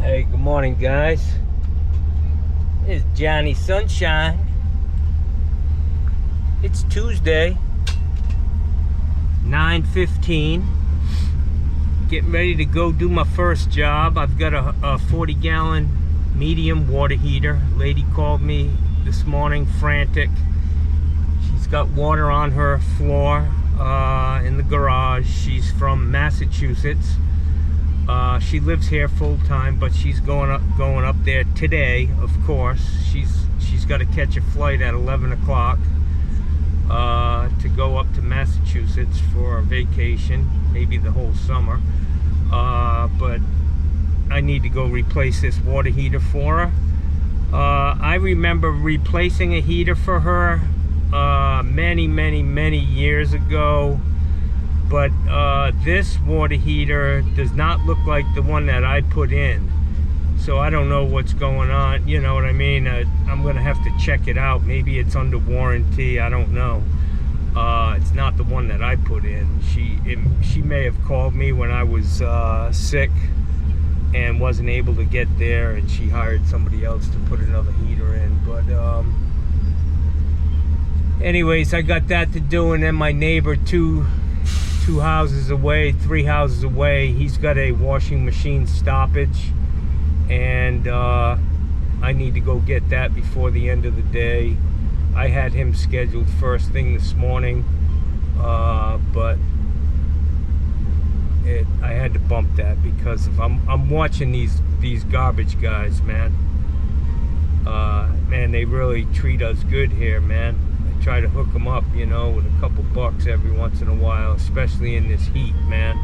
Hey, good morning, guys. It's Johnny Sunshine. It's Tuesday, 9:15. Getting ready to go do my first job. I've got a 40-gallon medium water heater. Lady called me this morning, frantic. She's got water on her floor in the garage. She's from Massachusetts. She lives here full time, but she's going up there today. Of course, she's got to catch a flight at 11 o'clock to go up to Massachusetts for a vacation, maybe the whole summer. But I need to go replace this water heater for her. I remember replacing a heater for her many years ago. But this water heater does not look like the one that I put in. So I don't know what's going on, you know what I mean? I'm gonna have to check it out. Maybe it's under warranty, I don't know. It's not the one that I put in. She may have called me when I was sick and wasn't able to get there, and she hired somebody else to put another heater in. But anyways, I got that to do, and then my neighbor, two houses away, 3 houses away, he's got a washing machine stoppage, and I need to go get that before the end of the day. I had him scheduled first thing this morning, but I had to bump that because I'm watching these garbage guys, man. Man, they really treat us good here, man. Try to hook them up, you know, with a couple bucks every once in a while, especially in this heat, man.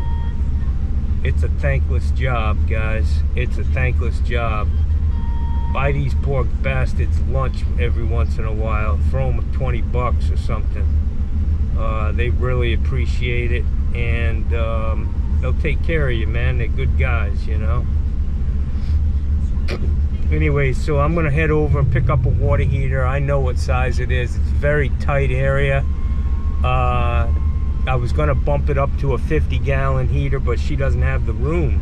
It's a thankless job, guys. It's a thankless job. Buy these poor bastards lunch every once in a while. Throw them 20 bucks or something. They really appreciate it, and they'll take care of you, man. They're good guys, you know. Anyway, so I'm gonna head over and pick up a water heater. I know what size it is. It's a very tight area. I was gonna bump it up to a 50-gallon heater, but she doesn't have the room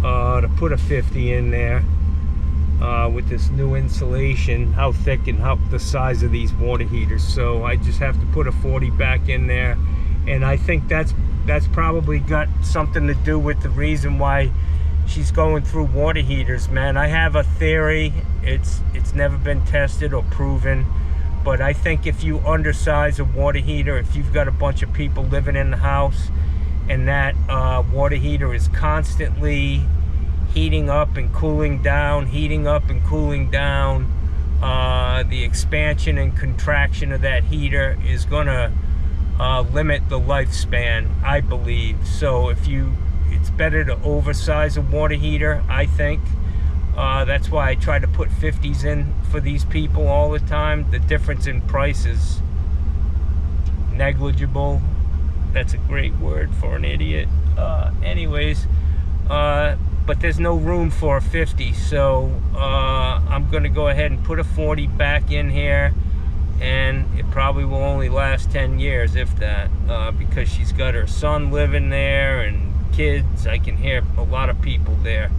to put a 50 in there with this new insulation, how thick and how the size of these water heaters. So I just have to put a 40 back in there, and I think that's probably got something to do with the reason why she's going through water heaters, man. I have a theory. It's never been tested or proven, but I think if you undersize a water heater, if you've got a bunch of people living in the house and that water heater is constantly heating up and cooling down, the expansion and contraction of that heater is gonna limit the lifespan, I believe. So it's better to oversize a water heater, I think. That's why I try to put 50s in for these people all the time. The difference in price is negligible. That's a great word for an idiot. Anyways, but there's no room for a 50, so I'm gonna go ahead and put a 40 back in here, and it probably will only last 10 years, if that, because she's got her son living there and kids. I can hear a lot of people there,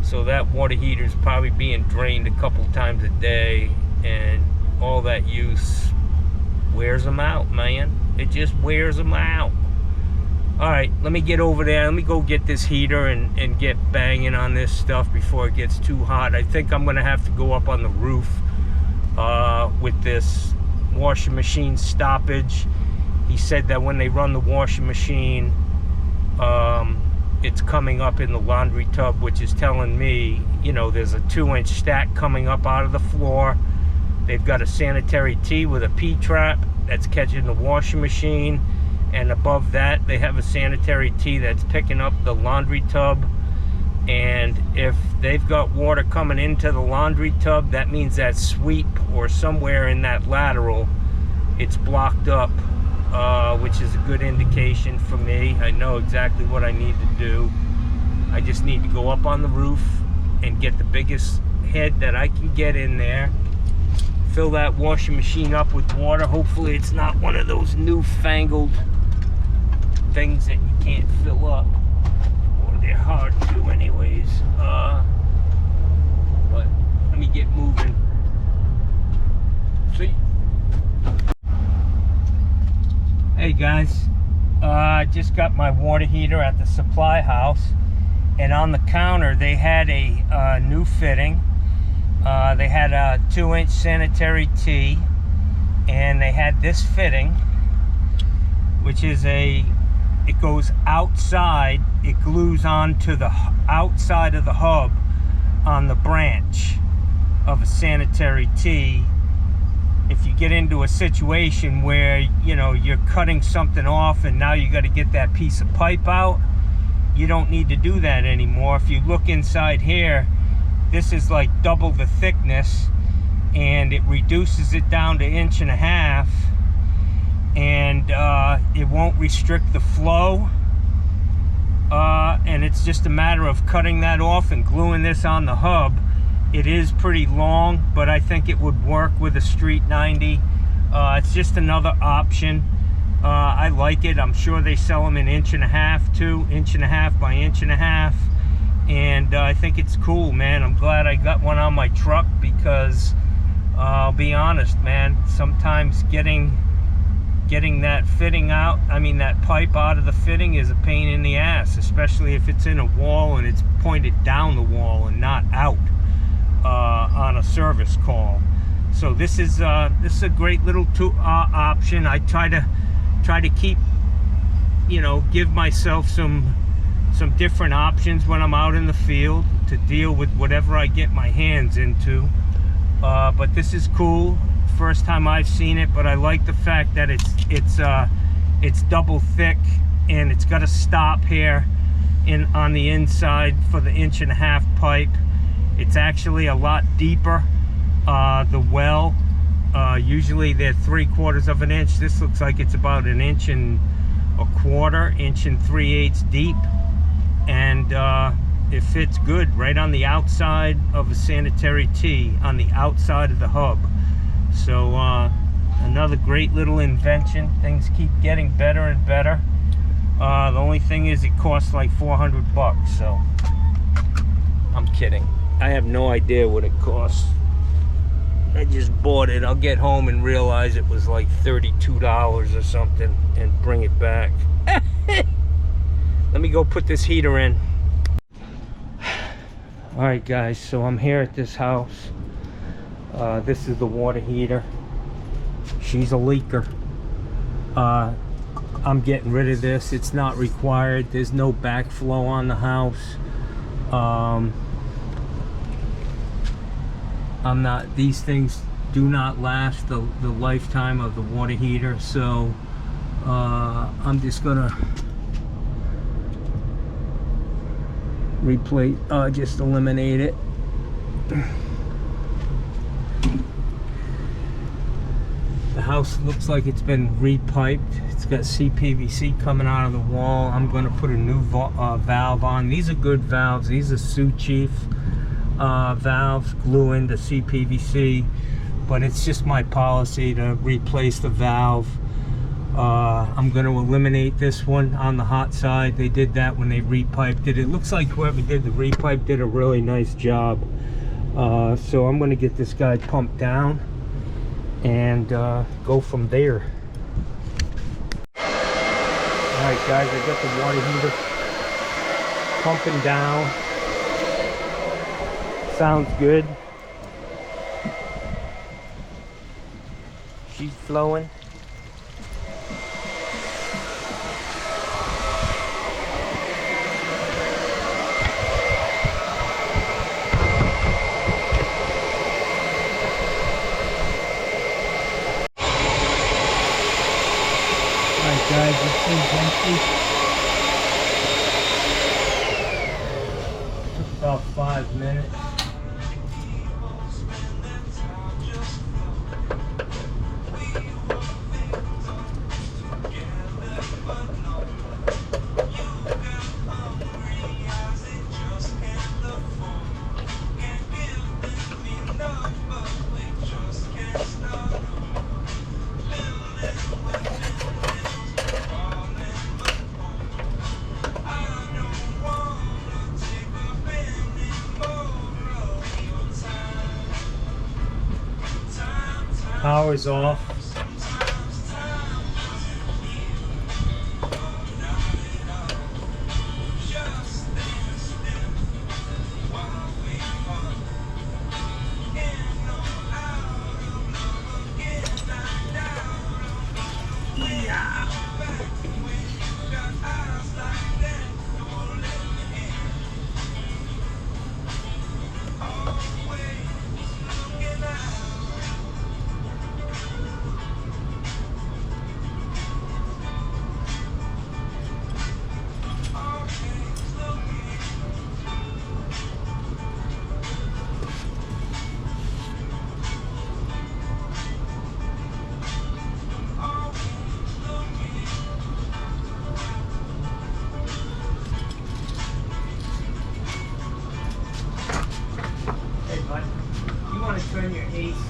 so that water heater is probably being drained a couple times a day, and all that use wears them out, man. It just wears them out. All right, let me get over there. Let me go get this heater and get banging on this stuff before it gets too hot. I think I'm gonna have to go up on the roof with this washing machine stoppage. He said that when they run the washing machine, it's coming up in the laundry tub, which is telling me, you know, there's a 2-inch stack coming up out of the floor. They've got a sanitary tee with a P-trap that's catching the washing machine, and above that they have a sanitary tee that's picking up the laundry tub. And if they've got water coming into the laundry tub, that means that sweep or somewhere in that lateral, it's blocked up. Which is a good indication for me. I know exactly what I need to do. I just need to go up on the roof and get the biggest head that I can get in there. Fill that washing machine up with water. Hopefully it's not one of those newfangled things that you can't fill up. Or they're hard to anyways. guys, I just got my water heater at the supply house, and on the counter they had a new fitting. They had a 2-inch sanitary T, and they had this fitting, which is it goes outside, it glues onto the outside of the hub on the branch of a sanitary T. If you get into a situation where, you know, you're cutting something off and now you got to get that piece of pipe out, you don't need to do that anymore. If you look inside here, this is like double the thickness, and it reduces it down to 1.5 inches, and it won't restrict the flow, and it's just a matter of cutting that off and gluing this on the hub. It is pretty long, but I think it would work with a Street 90. It's just another option. I like it. I'm sure they sell them in 1.5 too, 1.5 by 1.5, and I think it's cool, man. I'm glad I got one on my truck, because I'll be honest, man, sometimes getting that fitting out, I mean that pipe out of the fitting, is a pain in the ass, especially if it's in a wall and it's pointed down the wall and not out on a service call. So this is a great little option. I try to keep, you know, give myself some different options when I'm out in the field to deal with whatever I get my hands into. But this is cool. First time I've seen it, but I like the fact that it's double thick, and it's got a stop here on the inside for the 1.5-inch pipe. It's actually a lot deeper. The well, usually they're 3/4 of an inch. This looks like it's about 1.25 inches, 1 3/8 deep, and it fits good right on the outside of a sanitary T, on the outside of the hub. So another great little invention. Things keep getting better and better. The only thing is it costs like $400, so I'm kidding. I have no idea what it costs. I just bought it. I'll get home and realize it was like $32 or something and bring it back. Let me go put this heater in. Alright guys, so I'm here at this house. This is the water heater. She's a leaker. I'm getting rid of this. It's not required. There's no backflow on the house. These things do not last the lifetime of the water heater, so I'm just gonna replace, just eliminate it. The house looks like it's been repiped. It's got CPVC coming out of the wall. I'm gonna put a new valve on. These are good valves. These are Sioux Chief valves, glue into CPVC, but it's just my policy to replace the valve. I'm going to eliminate this one on the hot side. They did that when they repiped it. It looks like whoever did the repipe did a really nice job. So I'm going to get this guy pumped down and go from there. Alright guys, I got the water heater pumping down. Sounds good. She's flowing. Alright guys, this thing's empty. Took about 5 minutes. Power's off.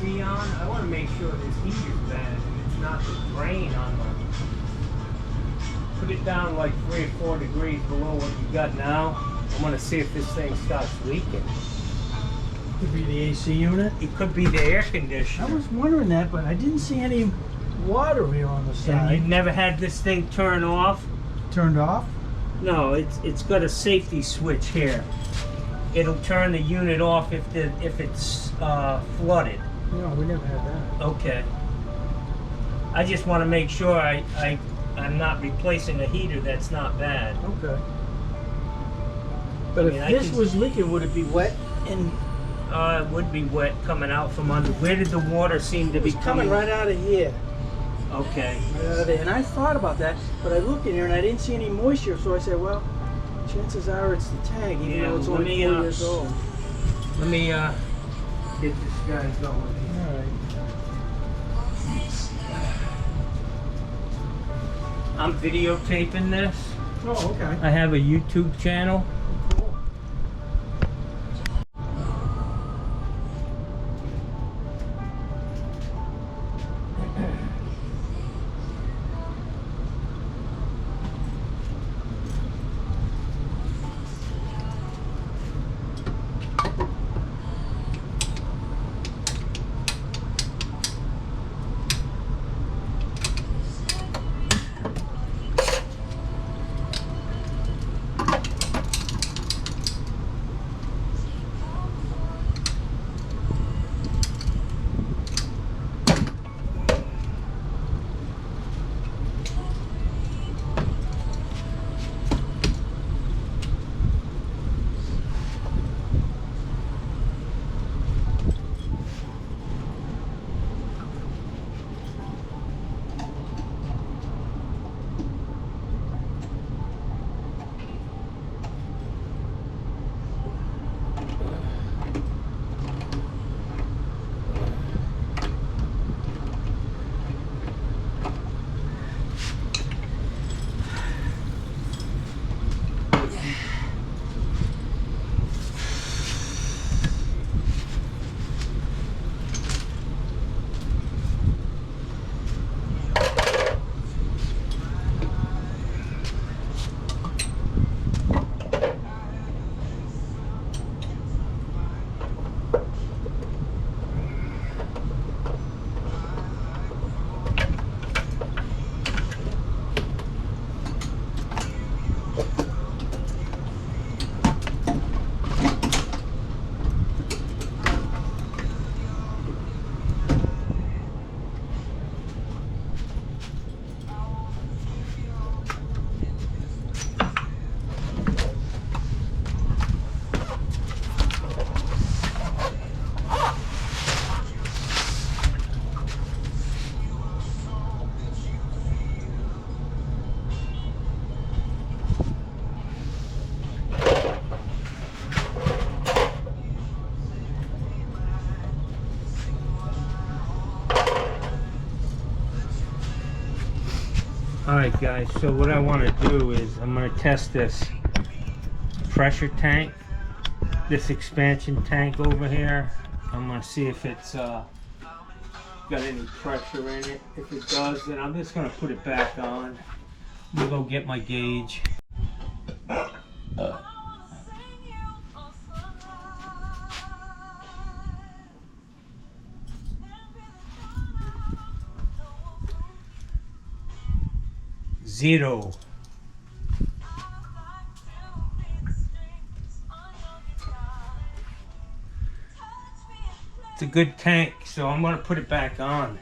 AC on. I want to make sure this heat is bad and it's not the drain on the... Put it down like 3 or 4 degrees below what you got now. I want to see if this thing starts leaking. Could be the AC unit. It could be the air conditioner. I was wondering that, but I didn't see any water here on the And side. you've never had this thing turn off? Turned off? No, it's got a safety switch here. It'll turn the unit off if it's flooded. No, we never had that. Okay. I just want to make sure I'm not replacing a heater that's not bad. Okay. But I mean, if this was leaking, would it be wet? And it would be wet coming out from under. Where did the water seem to it be was coming right out of here. Okay. Right out of there. And I thought about that, but I looked in here and I didn't see any moisture, so I said, well, chances are it's the tank, even though it's only 4 years old. Let me get this guy going. All right. I'm videotaping this. Oh, okay. I have a YouTube channel. Cool. Alright guys, so what I want to do is I'm going to test this pressure tank, this expansion tank over here. I'm going to see if it's got any pressure in it. If it does, then I'm just going to put it back on. I'm going to go get my gauge. Zero. It's a good tank, so I'm going to put it back on.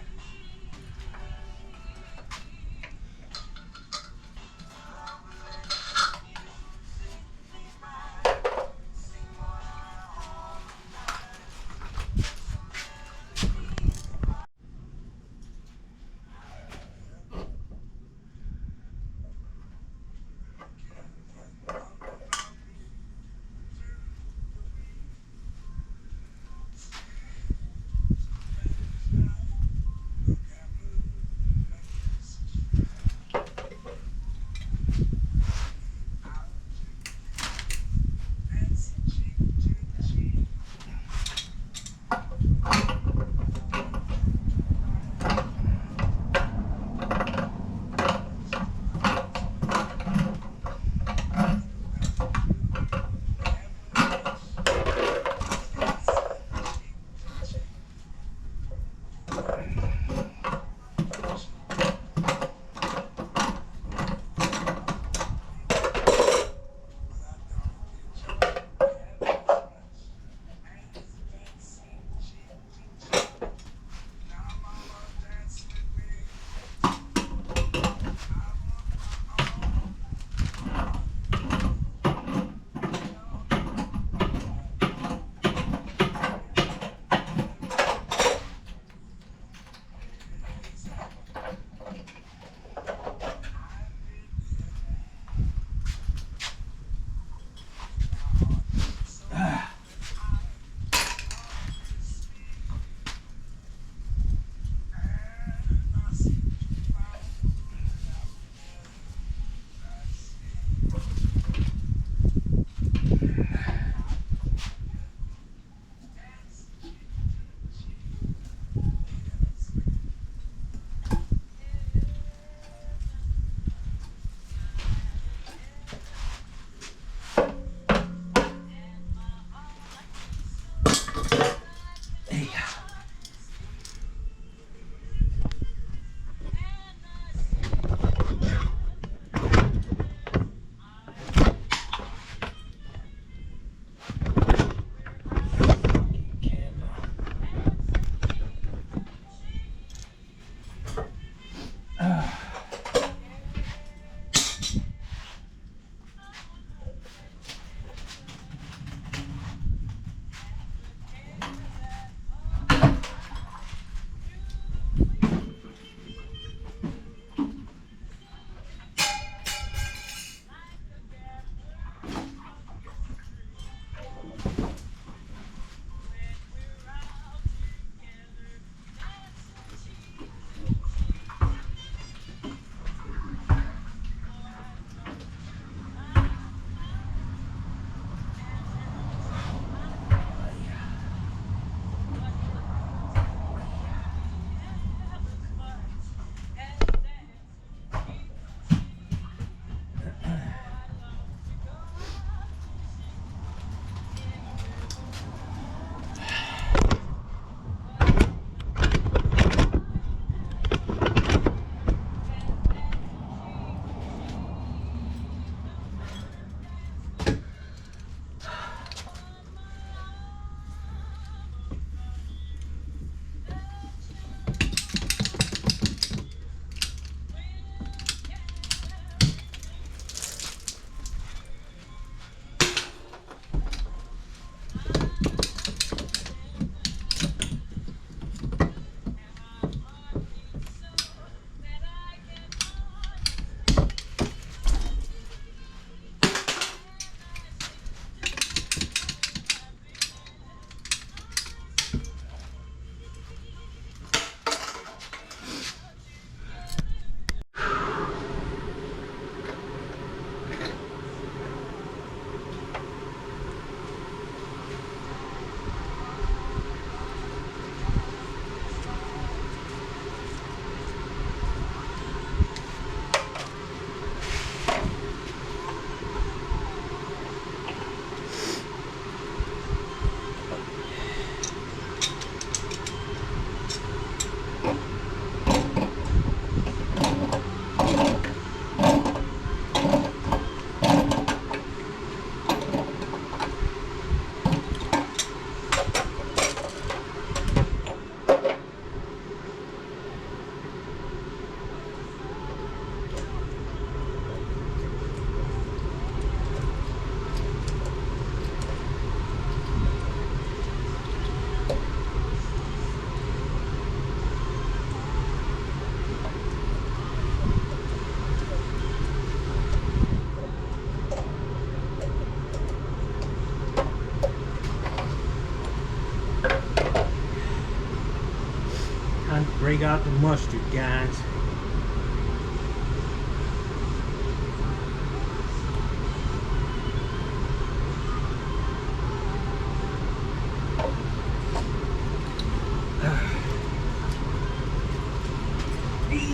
Time to break out the mustard, guys.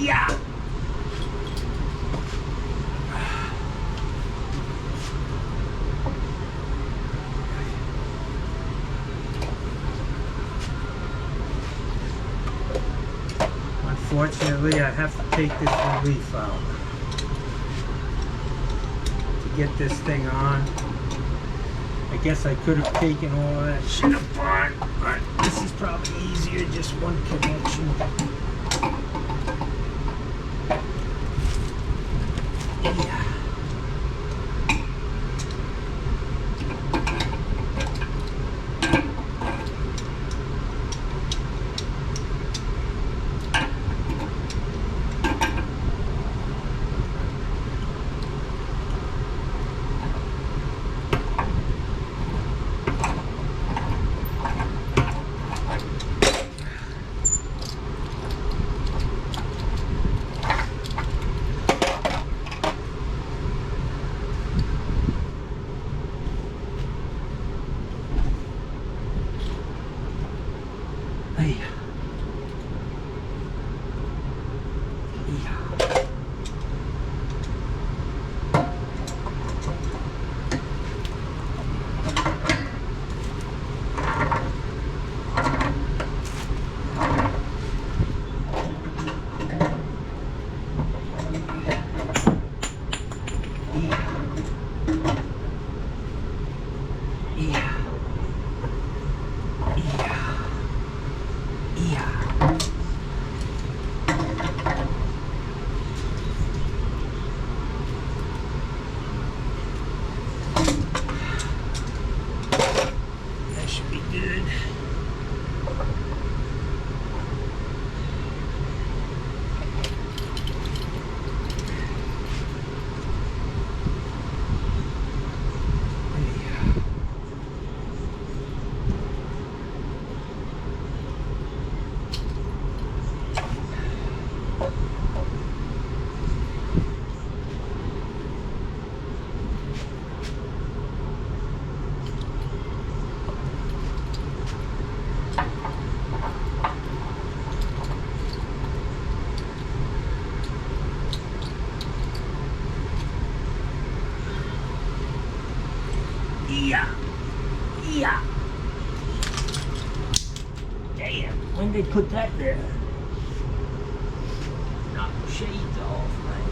Yeah. Unfortunately, I have to take this relief out to get this thing on. I guess I could have taken all that shit apart, but this is probably easier, just one connection. Yeah. Yeah. Damn, when they put that there? Knock the shades off, man.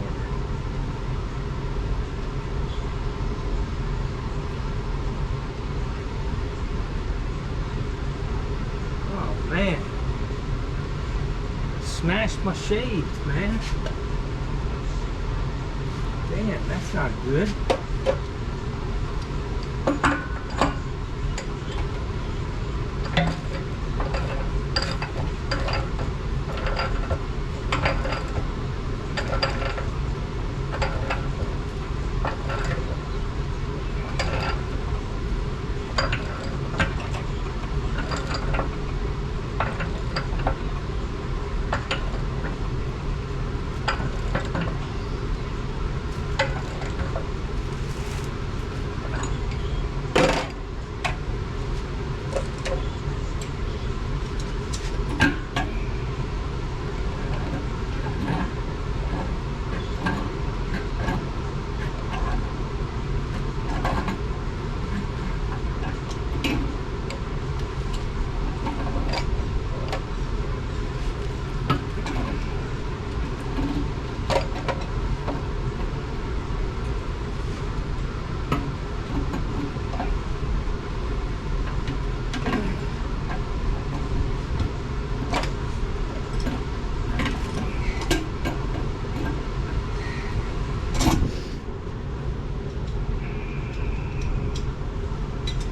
Oh, man. Smashed my shades, man. Damn, that's not good.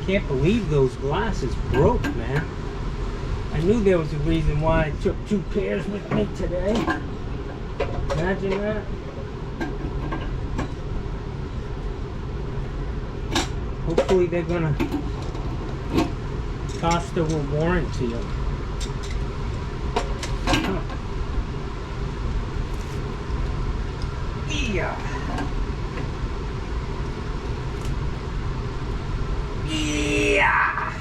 Can't believe those glasses broke, man. I knew there was a reason why I took 2 pairs with me today. Imagine that. Hopefully they're gonna Costa will warranty them. Huh. Yeah. Yeah.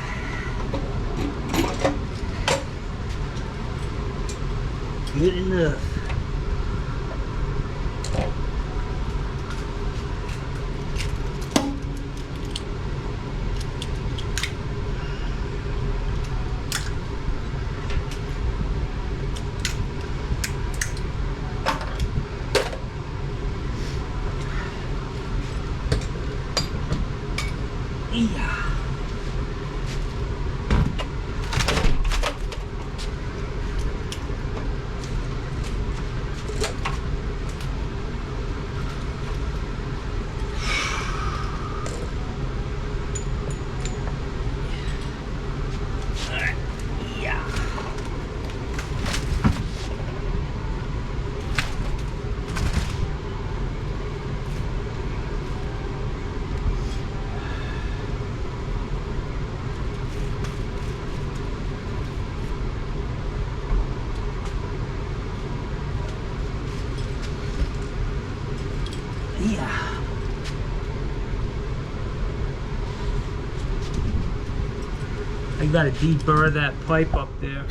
Good enough. Yeah. Yeah. I gotta deburr that pipe up there.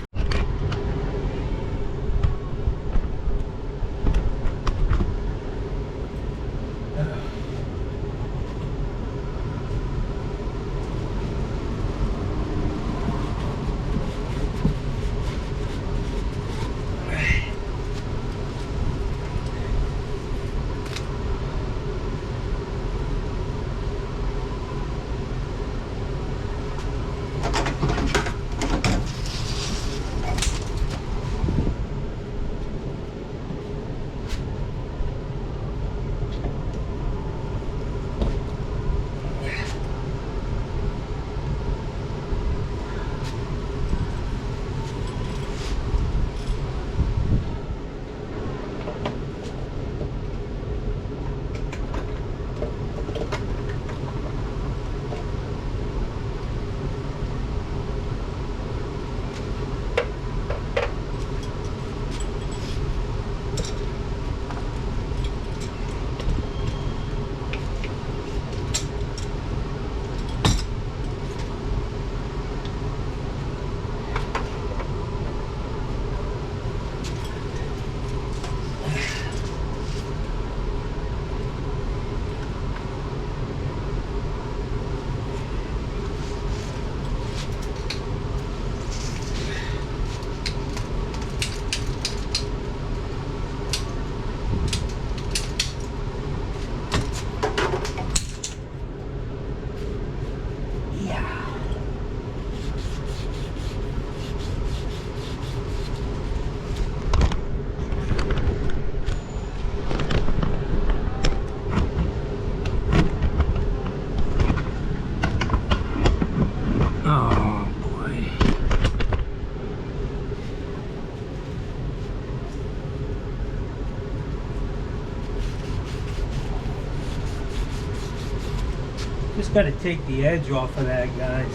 just got to take the edge off of that, guys.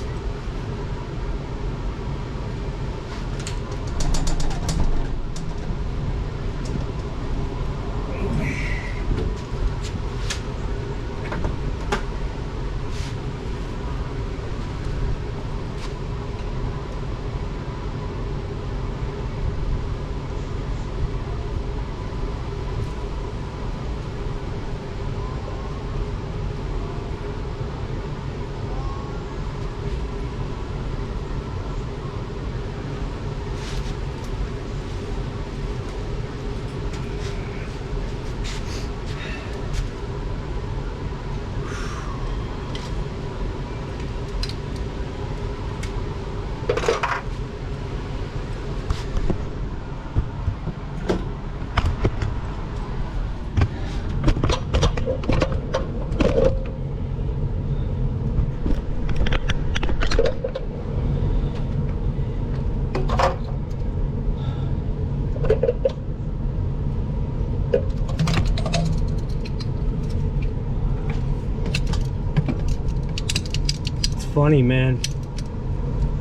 Funny, man.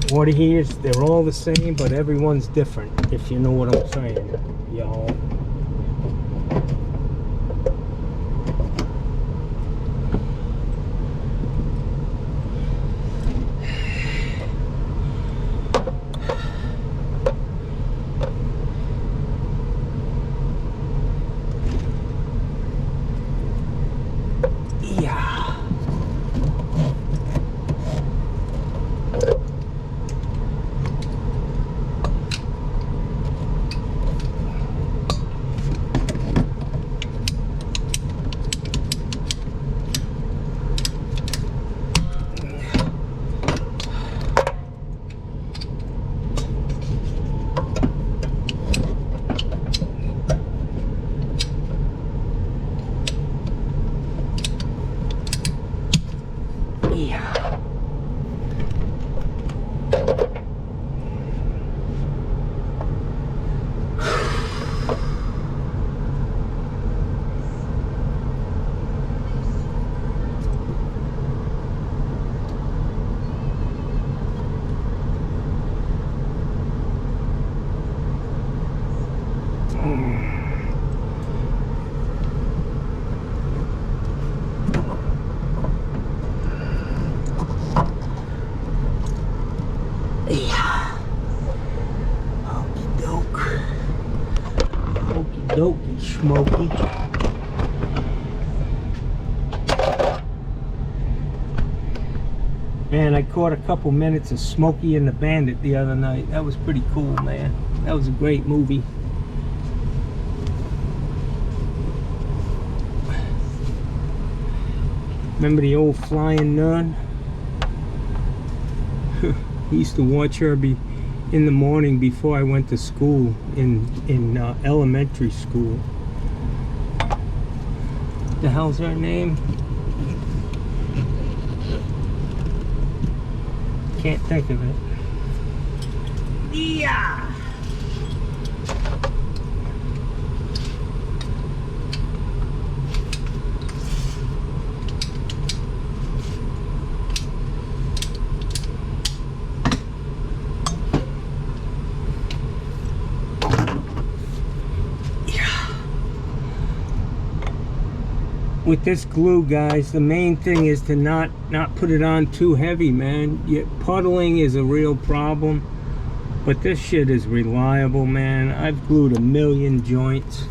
Water heaters, they're all the same, but everyone's different, if you know what I'm saying, y'all. Okey-dokey, Smokey. Man, I caught a couple minutes of Smokey and the Bandit the other night. That was pretty cool, man. That was a great movie. Remember the old Flying Nun? I used to watch her in the morning before I went to school in elementary school. What the hell's her name? Can't think of it. Yeah. With this glue, guys, the main thing is to not put it on too heavy, man. Puddling is a real problem, but this shit is reliable, man. I've glued a million joints,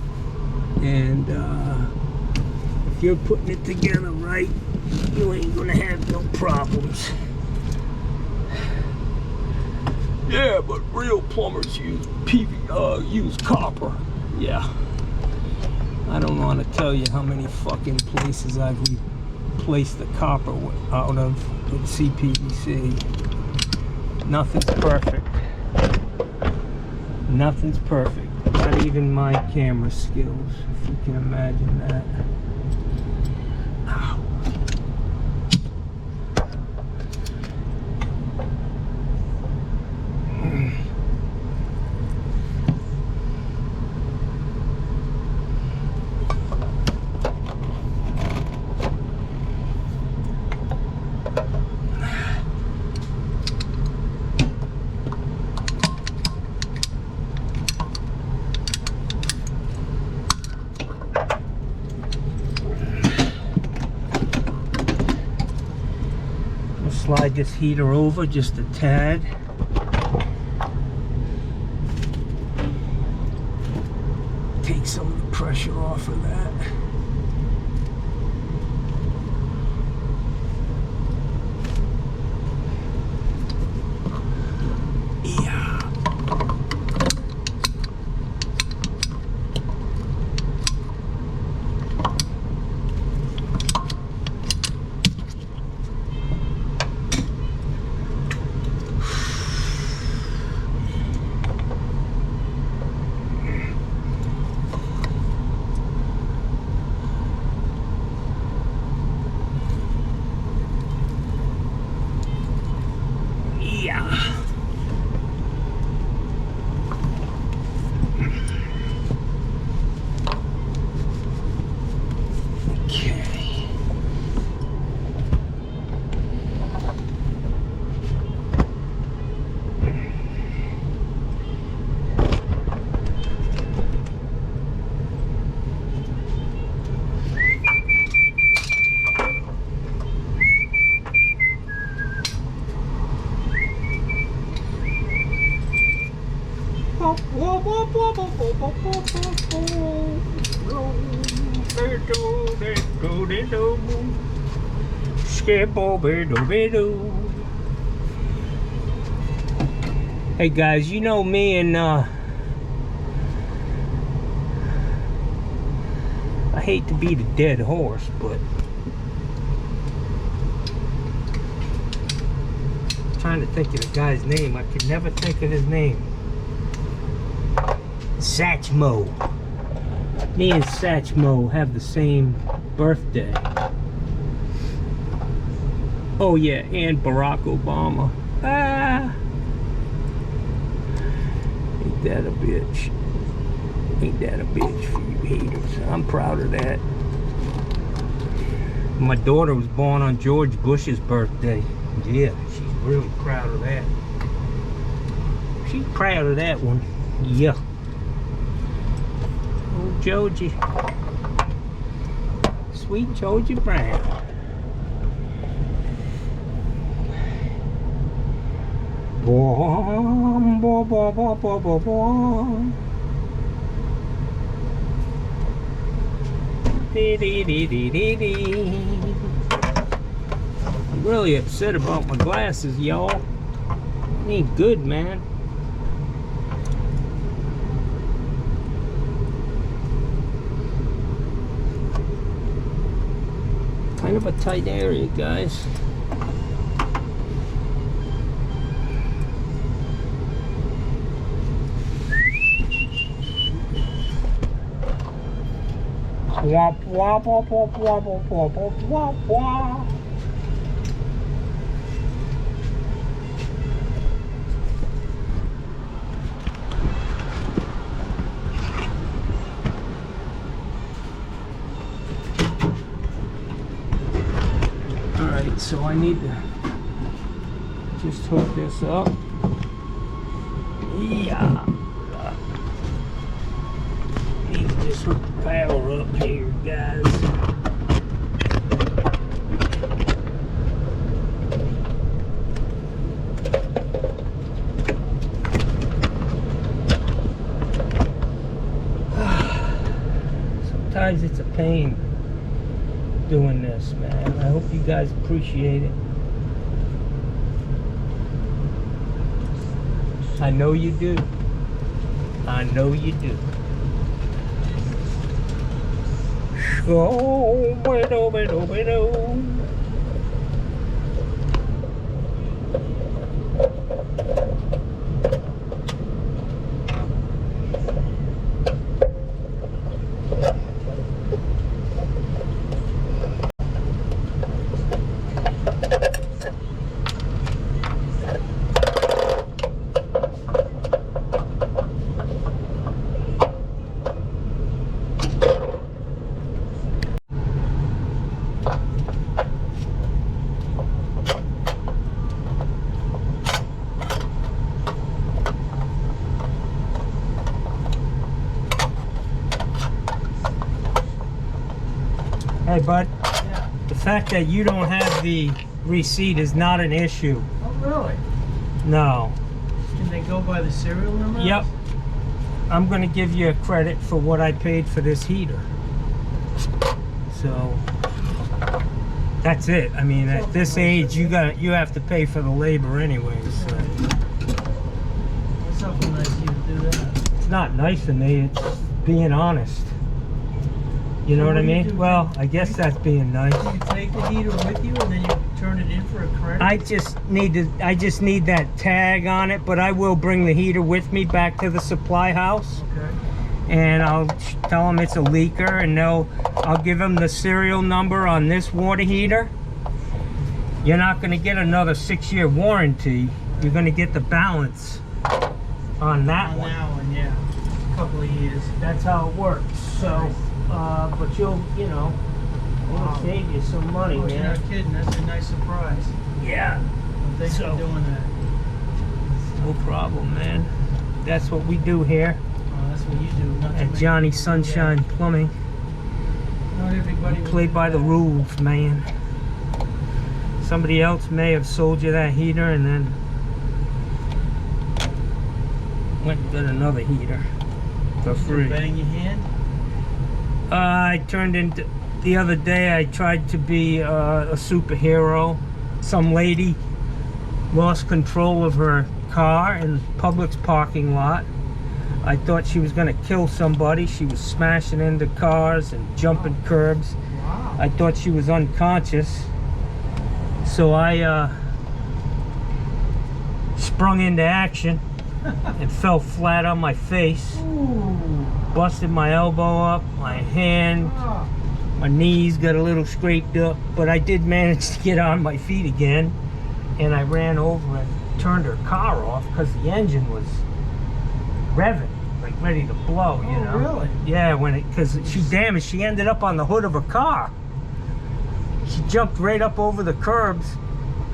and if you're putting it together right, you ain't gonna have no problems. Yeah, but real plumbers use copper. Yeah. I don't want to tell you how many fucking places I've replaced the copper out of with CPVC. Nothing's perfect. Nothing's perfect. Not even my camera skills, if you can imagine that. Ow. this heater over just a tad. Take some of the pressure off of that. Yeah. Hey guys, you know me and I hate to beat a dead horse, but I'm trying to think of the guy's name. I can never think of his name. Satchmo. Me and Satchmo have the same birthday. Oh yeah, and Barack Obama. Ah, ain't that a bitch? Ain't that a bitch for you haters? I'm proud of that. My daughter was born on George Bush's birthday. Yeah, she's really proud of that. She's proud of that one. Yeah. Oh, Georgie. Sweet Georgie Brown. Boom, boom, boom, boom, boom, boom, boom. Dee, dee, dee, dee, dee, dee. I'm really upset about my glasses, y'all. Ain't good, man. Kind of a tight area, guys. Womp womp womp womp womp womp womp womp womp. Alright, so I need to just hook this up. Yeah. Need to just hook the power up here, guys. Sometimes it's a pain doing this, man. I hope you guys appreciate it. I know you do. I know you do. Oh, bueno, bueno, bueno. Hey, bud. Yeah. The fact that you don't have the receipt is not an issue. Oh, really? No. Can they go by the serial number? Yep. I'm gonna give you a credit for what I paid for this heater. So that's it. I mean, at this age, you have to pay for the labor anyway. So It's awful nice of you to do that. it's not nice of me. It's being honest. You know So what I what do you mean? do? Well, I guess that's being nice. Do you take the heater with you and then you turn it in for a credit? I just need that tag on it, but I will bring the heater with me back to the supply house, Okay. and I'll tell them it's a leaker, and I'll give them the serial number on this water heater. You're not going to get another 6-year warranty. You're going to get the balance on that On one. that one, yeah. A couple of years. That's how it works. So, but it'll Wow. save you some money, Oh, you're man. not kidding. That's a nice surprise. Yeah. Well, thanks So- for doing that. No problem, man. That's what we do here Oh, that's what you do. Not too at many Johnny people do that. Sunshine Plumbing. Not everybody would Play do by the that. rules, man. Somebody else may have sold you that heater and then went and got another heater for free. Bang your hand? I turned into the other day. I tried to be a superhero. Some lady lost control of her car in Publix parking lot. I thought she was gonna kill somebody. She was smashing into cars and jumping curbs. Wow. I thought she was unconscious, so I sprung into action and fell flat on my face. Ooh. Busted my elbow up, my hand, Ah. my knees got a little scraped up, but I did manage to get on my feet again, and I ran over and turned her car off because the engine was revving, like ready to blow, you Oh, know. really? Yeah, because she ended up on the hood of a car. She jumped right up over the curbs,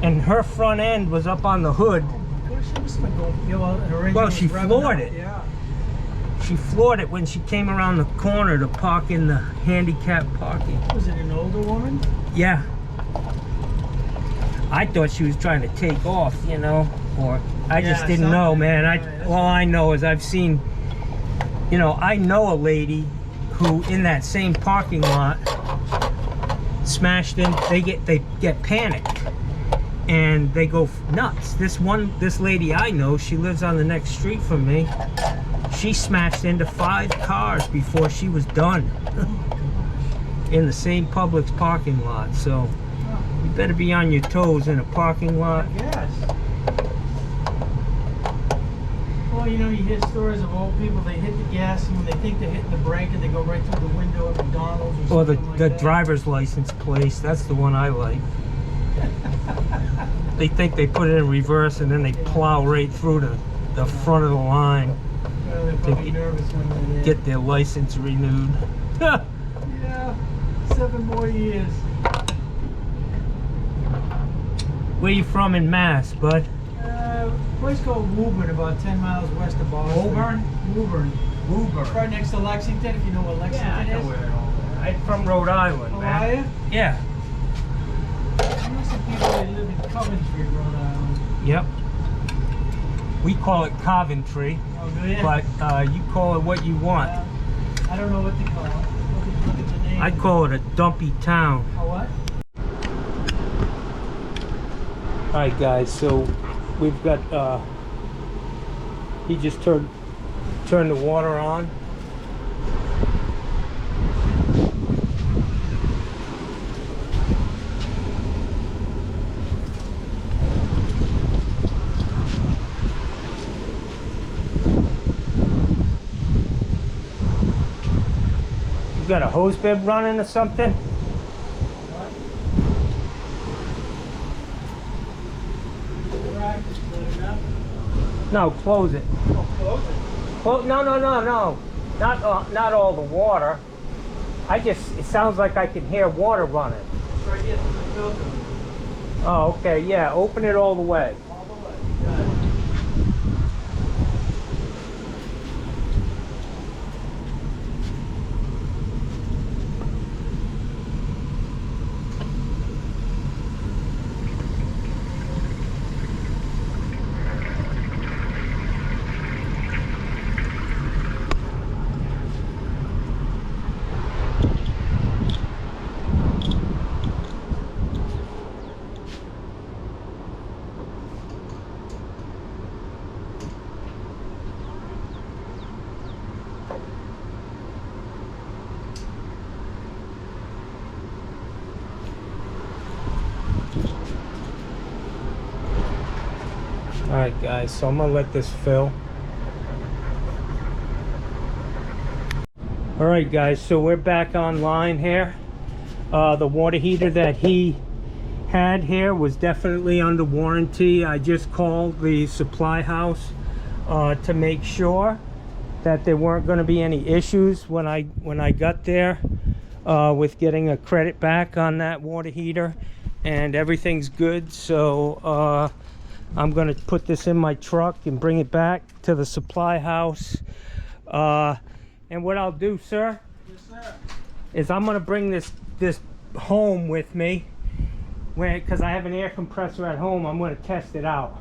and her front end was up on the hood. Of course, she must have been going. Yeah, well, her engine Well, was she revving floored up, it. Yeah. She floored it when she came around the corner to park in the handicap parking. Was it an older woman? Yeah. I thought she was trying to take off, you know, or I just Yeah, didn't know, something. man. Right, that's All I know is I've seen, I know a lady who in that same parking lot smashed in. They get panicked and they go nuts. This lady I know, she lives on the next street from me. She smashed into 5 cars before she was done in the same Publix parking lot. So you better be on your toes in a parking lot. Yes. Well, you hear stories of old people, they hit the gas and when they think they're hitting the brake and they go right through the window at McDonald's or Or the something like that. driver's license place. That's the one I like. They think they put it in reverse and then they plow right through the front of the line, Well, they're probably get- nervous when they're there. get their license renewed. Yeah, 7 more years. Where you from in Mass, bud? A place called Woburn, about 10 miles west of Boston. Woburn? Woburn. It's right next to Lexington, if you know what Lexington is. I'm from Rhode Island, Oh, man. are you? Yeah. I know some people that live in Coventry, Rhode Island. Yep. We call it Coventry, Oh, do you? but you call it what you want. I don't know what to call it. Look at the name. I call it a dumpy town. Oh, what? All right, guys. So we've got. He just turned the water on. You got a hose bib running or something? No, close it. No. Not all the water. It sounds like I can hear water running. It's right here through the filter. Oh, okay, yeah, open it all the way. All the way. Got it. All right, guys, so I'm gonna let this fill. All right, guys, so we're back online here. The water heater that he had here was definitely under warranty. I just called the supply house to make sure that there weren't going to be any issues when I got there with getting a credit back on that water heater, and everything's good. So I'm going to put this in my truck and bring it back to the supply house. And what I'll do, sir, Yes, sir. is I'm going to bring this home with me, because I have an air compressor at home. I'm going to test it out.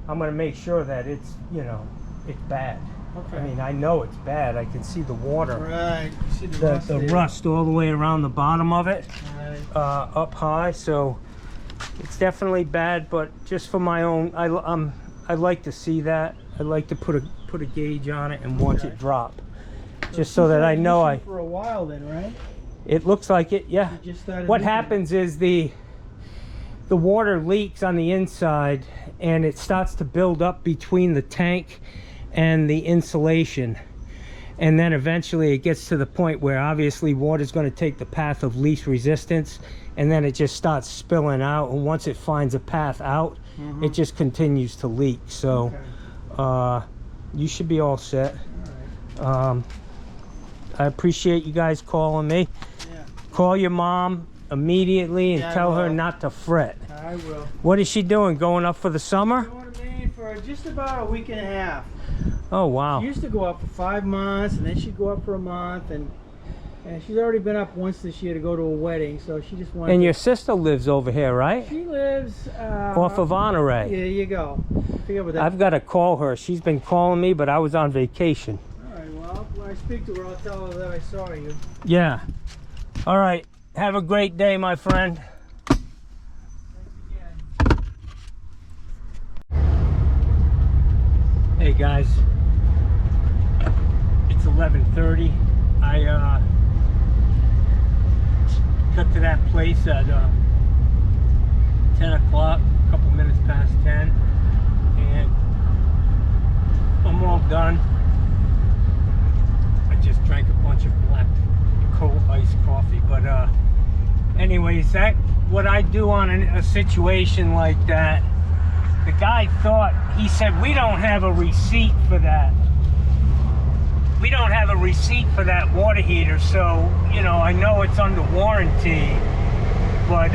I'm going to make sure that it's, you know, it's bad. Okay. I mean, I know it's bad. I can see the water, Right. You see the rust all the way around the bottom of it, Right. up high. So it's definitely bad. But just for my own, I like to see that. I like to put a gauge on it and watch it drop, just so that I know for a while then, right? It looks like it, yeah. You just started What leaking. happens is the water leaks on the inside, and it starts to build up between the tank and the insulation, and then eventually it gets to the point where obviously water is going to take the path of least resistance, and then it just starts spilling out, and once it finds a path out, it just continues to leak. So you should be all set. All right. I appreciate you guys calling me. Yeah. Call your mom immediately and Yeah, I tell her will. not to fret. I will. What is she doing? Going up for the summer? Going to Maine for just about a week and a half. Oh, wow. She used to go up for 5 months, and then she'd go up for a month, and she's already been up once this year to go to a wedding, so she just wanted. And to, your sister lives over here, right? She lives Off of Honore. There you go. Forget what that. I've got to call her. She's been calling me, but I was on vacation. All right. Well, when I speak to her, I'll tell her that I saw you. Yeah. All right. Have a great day, my friend. Hey, guys. It's 11:30. I got to that place at 10 o'clock, a couple minutes past 10, and I'm all done. I just drank a bunch of black cold iced coffee, but anyways, that what I do on a situation like that. The guy thought, he said, we don't have a receipt for that. We don't have a receipt for that water heater, so, you know, I know it's under warranty, but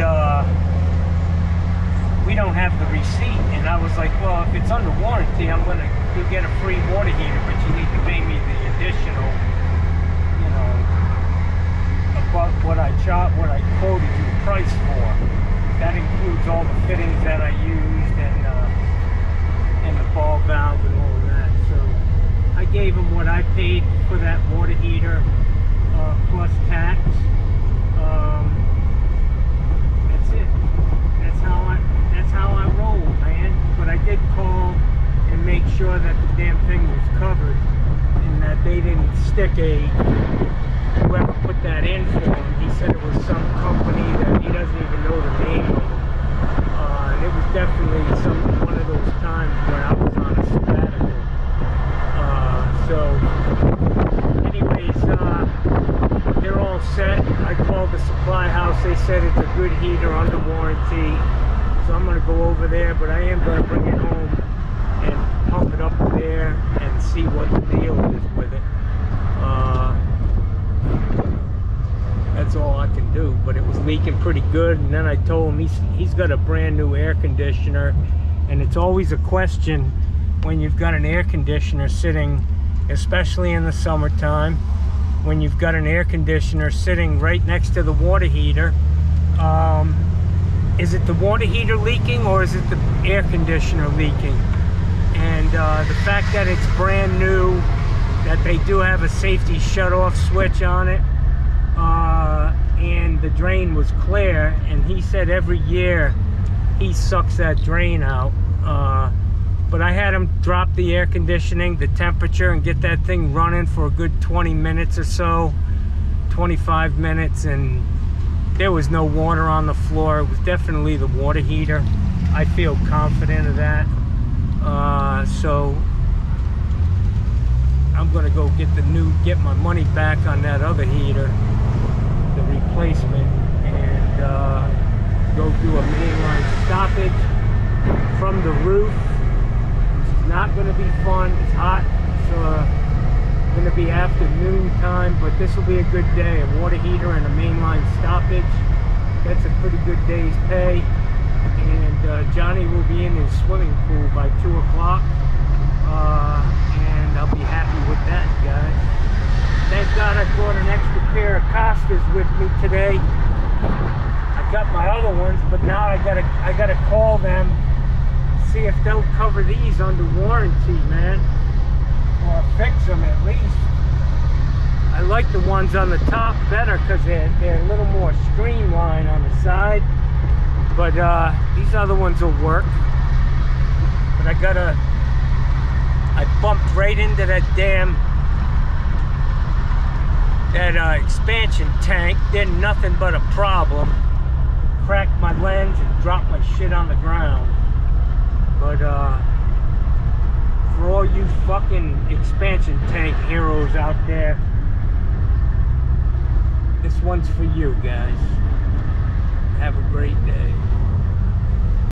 we don't have the receipt. And I was like, well, if it's under warranty, you'll get a free water heater, but you need to pay me the additional, you know, above what I quoted you the price for. That includes all the fittings that I used and the ball valve and all of that. So I gave him what I paid for that water heater plus tax. That's it. That's how I roll, man. But I did call and make sure that the damn thing was covered and that they didn't stick whoever put that in for him. He said it was some company that he doesn't even know the name of. And it was definitely one of those times where I was on a sabbatical. So, anyways, they're all set. I called the supply house. They said it's a good heater under warranty. So I'm going to go over there, but I am going to bring it home and pump it up there and see what the deal is with it. That's all I can do, but it was leaking pretty good. And then I told him he's got a brand new air conditioner, and it's always a question when you've got an air conditioner sitting, especially in the summertime, when you've got an air conditioner sitting right next to the water heater. Is it the water heater leaking, or is it the air conditioner leaking? And the fact that it's brand new, that they do have a safety shut-off switch on it, and the drain was clear, and he said every year he sucks that drain out. But I had him drop the air conditioning, the temperature, and get that thing running for a good 20 minutes or so, 25 minutes, and there was no water on the floor. It was definitely the water heater. I feel confident of that. So I'm gonna go get my money back on that other heater, the replacement, and go do a mainline stoppage from the roof. It's not gonna be fun. It's hot. It's gonna be afternoon time, but this will be a good day. A water heater and a mainline stoppage. That's a pretty good day's pay. And Johnny will be in his swimming pool by 2 o'clock. And I'll be happy with that, guys. Thank God I brought an extra pair of Costas with me today. I got my other ones, but now I gotta call them, see if they'll cover these under warranty, man, or fix them at least. I like the ones on the top better because they're a little more streamlined on the side. But these other ones will work. But I bumped right into that damn, expansion tank. Did nothing but a problem. Cracked my lens and dropped my shit on the ground. But for all you fucking expansion tank heroes out there, this one's for you guys. Have a great day.